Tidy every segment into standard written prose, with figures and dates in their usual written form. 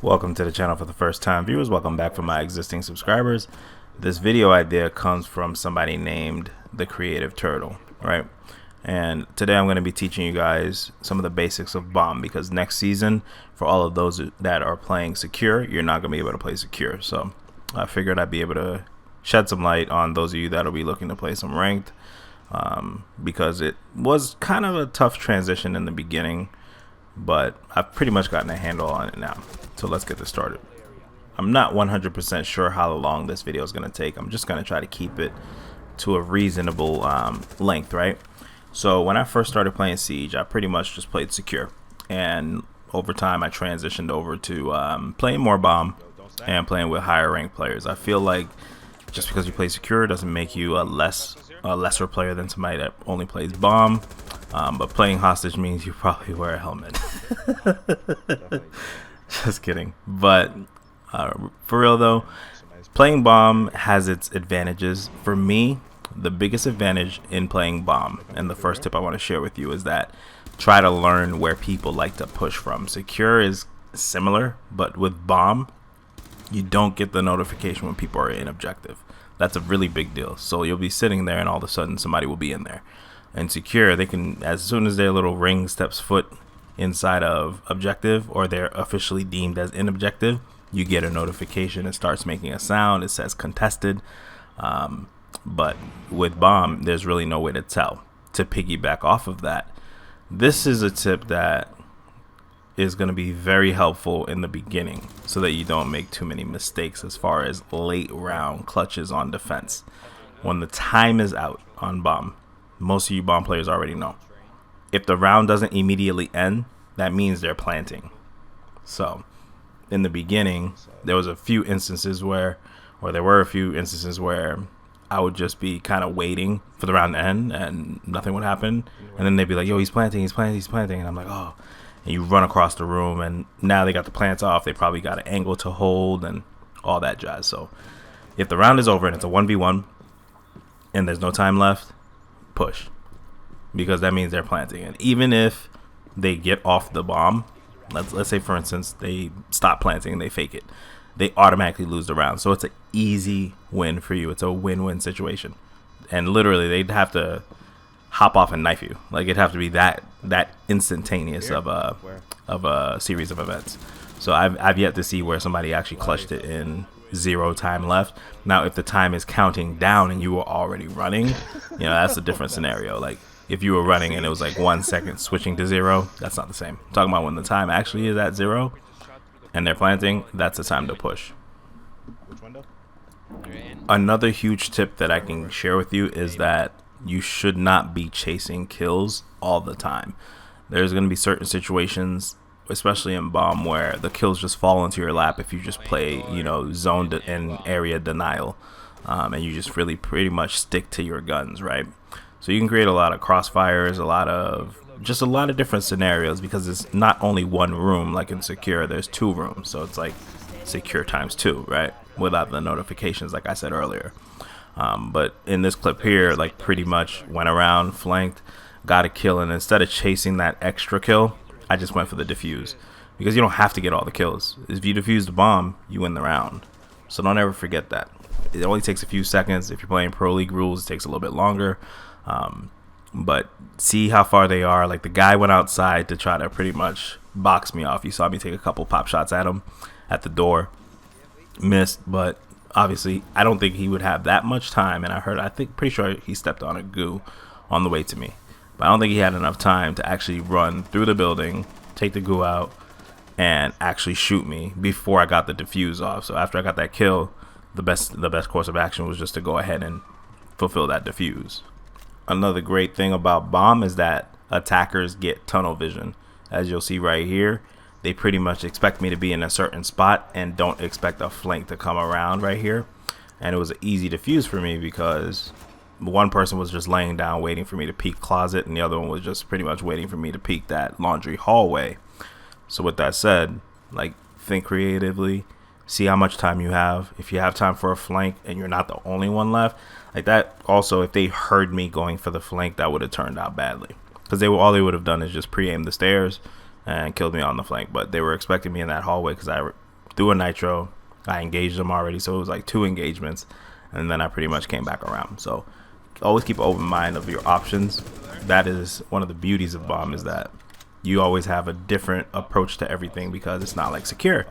Welcome to the channel for the first time viewers. Welcome back for my existing subscribers. This video idea comes from somebody named The Creative Turtle, right? And today I'm going to be teaching you guys some of the basics of bomb, because next season, for all of those that are playing secure, you're not going to be able to play secure. So I figured I'd be able to shed some light on those of you that'll be looking to play some ranked, because it was kind of a tough transition in the beginning, but I've pretty much gotten a handle on it now. So let's get this started. I'm not 100% sure how long this video is going to take. I'm just going to try to keep it to a reasonable length, right? So when I first started playing Siege, I pretty much just played secure, and over time I transitioned over to playing more bomb and playing with higher ranked players. I feel like just because you play secure doesn't make you a lesser player than somebody that only plays bomb. But playing hostage means you probably wear a helmet. Just kidding. But for real though, playing bomb has its advantages. For me, the biggest advantage in playing bomb, and the first tip I want to share with you, is that try to learn where people like to push from. Secure is similar, but with bomb, you don't get the notification when people are in objective. That's a really big deal. So you'll be sitting there and all of a sudden somebody will be in there. And secure, they can, as soon as their little ring steps foot inside of objective, or they're officially deemed as in objective, you get a notification. It starts making a sound. It says contested. But with bomb, there's really no way to tell. To piggyback off of that, this is a tip that is going to be very helpful in the beginning, so that you don't make too many mistakes as far as late round clutches on defense. When the time is out on bomb, most of you bomb players already know, if the round doesn't immediately end, that means they're planting. So in the beginning, there were a few instances where I would just be kind of waiting for the round to end and nothing would happen, and then they'd be like, yo, he's planting, and I'm like, oh. And you run across the room, and now they got the plants off. They probably got an angle to hold and all that jazz. So if the round is over and it's a 1v1 and there's no time left, push, because that means they're planting. And even if they get off the bomb, let's say for instance they stop planting and they fake it, they automatically lose the round. So it's an easy win for you. It's a win-win situation, and literally they'd have to hop off and knife you. Like, it'd have to be that instantaneous of a series of events. So I've yet to see where somebody actually clutched it in 0 time left. Now, if the time is counting down and you were already running, that's a different scenario. Like, if you were running and it was like 1 second switching to 0, that's not the same. I'm talking about when the time actually is at 0 and they're planting, that's the time to push. Another huge tip that I can share with you is that you should not be chasing kills all the time. There's going to be certain situations, especially in bomb, where the kills just fall into your lap if you just play, zone and area denial, and you just really pretty much stick to your guns, right? So you can create a lot of crossfires, a lot of different scenarios, because it's not only one room like in secure. There's 2 rooms, so it's like secure times 2, right? Without the notifications, like I said earlier. But in this clip here, like, pretty much went around, flanked, got a kill, and instead of chasing that extra kill, I just went for the defuse, because you don't have to get all the kills. If you defuse the bomb, you win the round. So don't ever forget that. It only takes a few seconds. If you're playing Pro League rules, it takes a little bit longer. But see how far they are. Like, the guy went outside to try to pretty much box me off. You saw me take a couple pop shots at him at the door. Missed, but obviously I don't think he would have that much time, and pretty sure he stepped on a goo on the way to me, but I don't think he had enough time to actually run through the building, take the goo out, and actually shoot me before I got the defuse off. So after I got that kill, the best course of action was just to go ahead and fulfill that defuse. Another great thing about bomb is that attackers get tunnel vision. As you'll see right here, they pretty much expect me to be in a certain spot and don't expect a flank to come around right here. And it was an easy defuse for me, because one person was just laying down waiting for me to peek closet, and the other one was just pretty much waiting for me to peek that laundry hallway. So with that said, like, think creatively, see how much time you have. If you have time for a flank and you're not the only one left, like that. Also, if they heard me going for the flank, that would have turned out badly, because all they would have done is just pre-aim the stairs and killed me on the flank. But they were expecting me in that hallway, because I threw a nitro. I engaged them already, so it was like 2 engagements, and then I pretty much came back around. So always keep an open mind of your options. That is one of the beauties of bomb, is that you always have a different approach to everything because it's not like secure.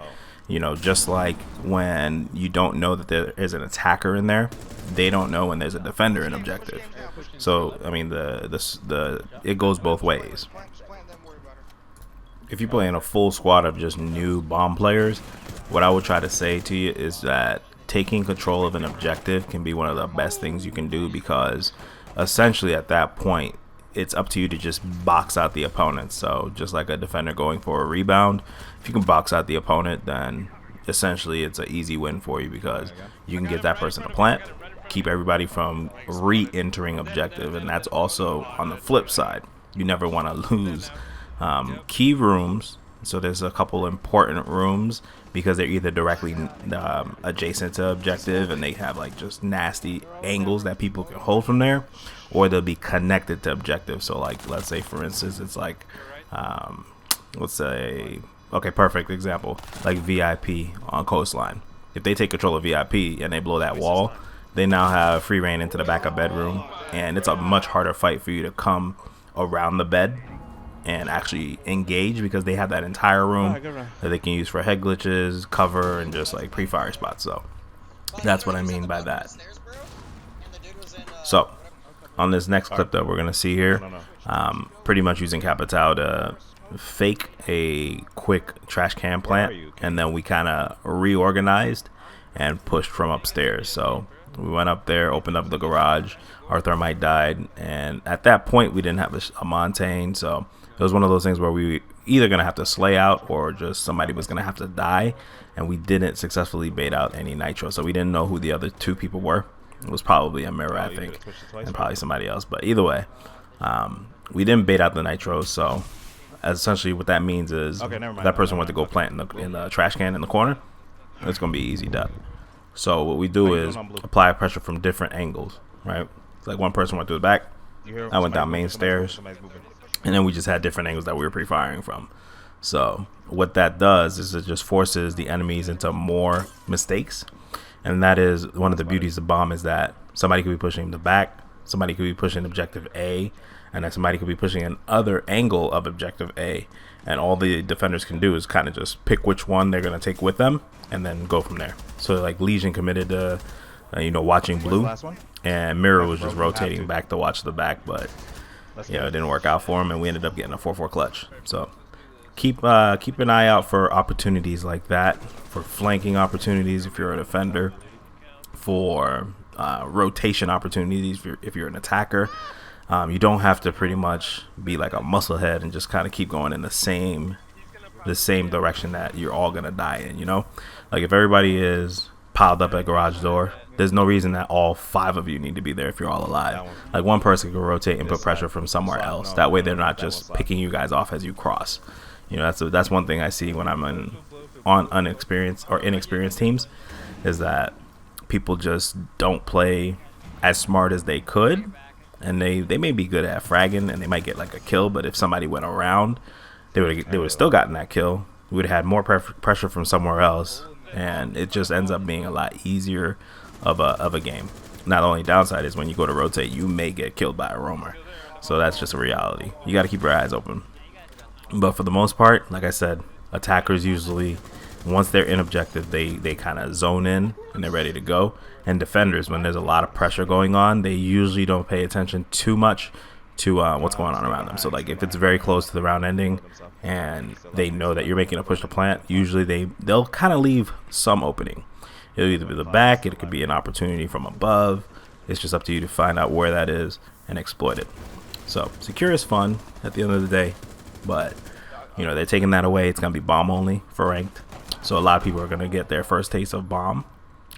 You know, just like when you don't know that there is an attacker in there, they don't know when there's a defender in objective. So I mean, it goes both ways. If you play in a full squad of just new bomb players, what I would try to say to you is that taking control of an objective can be one of the best things you can do, because essentially at that point it's up to you to just box out the opponent. So just like a defender going for a rebound, if you can box out the opponent, then essentially it's an easy win for you, because you can get that person to plant, keep everybody from re-entering objective. And that's also on the flip side. You never want to lose key rooms. So there's a couple important rooms because they're either directly adjacent to objective and they have like just nasty angles that people can hold from there, or they'll be connected to objective. So like, let's say for instance, it's like let's say, okay, perfect example, like VIP on Coastline. If they take control of VIP and they blow that wall, they now have free reign into the backup bedroom, and it's a much harder fight for you to come around the bed and actually engage, because they have that entire room that they can use for head glitches, cover, and just like pre-fire spots. So that's what I mean by that. So on this next clip that we're gonna see here, pretty much using Capitao to fake a quick trash can plant, and then we kind of reorganized and pushed from upstairs. So we went up there, opened up the garage, our thermite died, and at that point we didn't have a Montane, so it was one of those things where we either gonna have to slay out or just somebody was gonna have to die, and we didn't successfully bait out any nitro, so we didn't know who the other 2 people were. It was probably a mirror, I think, and probably somebody else, but either way, we didn't bait out the nitro. So essentially what that means is that person went to go plant in the trash can in the corner. It's gonna be easy dub. So what we do is apply pressure from different angles, right? It's like one person went through the back, I went down main stairs, and then we just had different angles that we were pre-firing from. So what that does is it just forces the enemies into more mistakes, and that is one of the beauties of bomb, is that somebody could be pushing the back, somebody could be pushing objective A, and then somebody could be pushing another angle of objective A, and all the defenders can do is kind of just pick which one they're going to take with them and then go from there. So like Legion committed to watching blue, and Mirror was just rotating back to watch the back, but it didn't work out for him, and we ended up getting a 4-4 clutch. So keep an eye out for opportunities like that, for flanking opportunities if you're a defender, for rotation opportunities if you're an attacker. You don't have to pretty much be like a musclehead and just kind of keep going in the same direction that you're all gonna die in. Like if everybody is piled up at garage door, there's no reason that all 5 of you need to be there if you're all alive. Like one person can rotate and put pressure from somewhere else. That way they're not just picking you guys off as you cross. That's one thing I see when I'm on inexperienced teams, is that people just don't play as smart as they could, and they may be good at fragging and they might get like a kill, but if somebody went around, they would have still gotten that kill. We would have had more pressure from somewhere else, and it just ends up being a lot easier of a game. Not only downside is when you go to rotate, you may get killed by a roamer, so that's just a reality. You got to keep your eyes open. But for the most part, like I said, attackers usually, once they're in objective, they kind of zone in and they're ready to go. And defenders, when there's a lot of pressure going on, they usually don't pay attention too much to what's going on around them. So like if it's very close to the round ending and they know that you're making a push to plant, usually they'll kind of leave some opening. It'll either be the back, it could be an opportunity from above. It's just up to you to find out where that is and exploit it. So secure is fun at the end of the day, but they're taking that away. It's gonna be bomb only for ranked. So a lot of people are gonna get their first taste of bomb,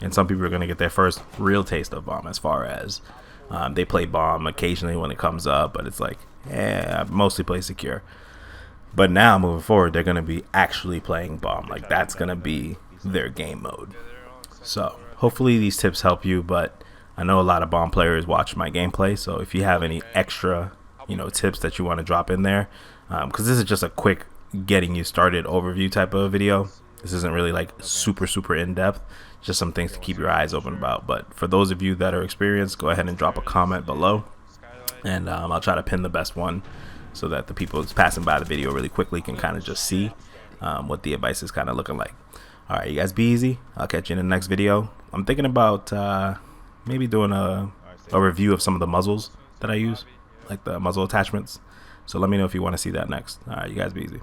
and some people are gonna get their first real taste of bomb, as far as they play bomb occasionally when it comes up, but it's like, I mostly play secure. But now moving forward, they're gonna be actually playing bomb. Like that's gonna be their game mode. So hopefully these tips help you, but I know a lot of bomb players watch my gameplay, so if you have any extra tips that you want to drop in there, because this is just a quick getting you started overview type of video, This isn't really like super in depth, just some things to keep your eyes open about. But for those of you that are experienced, go ahead and drop a comment below, and I'll try to pin the best one so that the people that's passing by the video really quickly can kind of just see what the advice is kind of looking like. All right, you guys be easy. I'll catch you in the next video. I'm thinking about maybe doing a review of some of the muzzles that I use, like the muzzle attachments. So let me know if you want to see that next. All right, you guys be easy.